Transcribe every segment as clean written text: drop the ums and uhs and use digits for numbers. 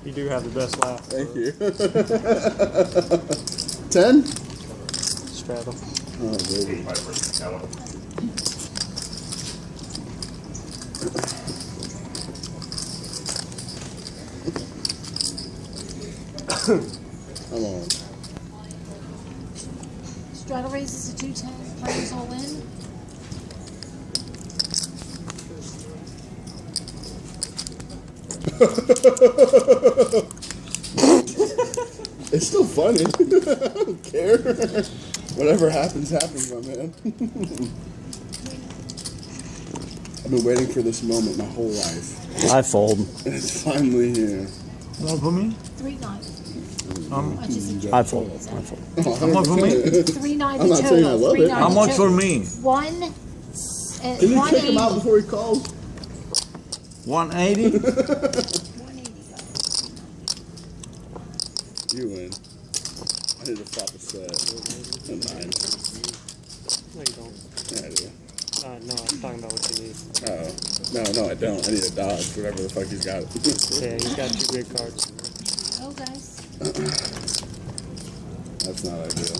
You do have the best laugh. Thank you. 10? Straddle. Oh, baby. Come on. Straddle raises to 210. Players all in. It's still funny. I don't care. Whatever happens, happens, my man. I've been waiting for this moment my whole life. I fold. And it's finally here. You want to put me? 3-9. I fold. I fold. How much for me? 3-9 I'm not saying I love it. How much for me? One. Can you kick him out before he calls? 180? 180. You win. I need to flop a set. A 9. No, you don't. Yeah, I do. No, I'm talking about what you need. Oh. No, I don't. I need a dodge, whatever the fuck he's got. Yeah, he's got 2 big cards. Oh, guys. That's not ideal.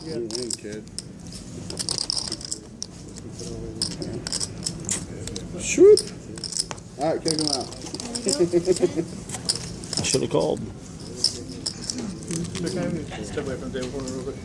You win, kid. Shoot! Alright, kick him out. I should have called. Step away from the table for me real quick.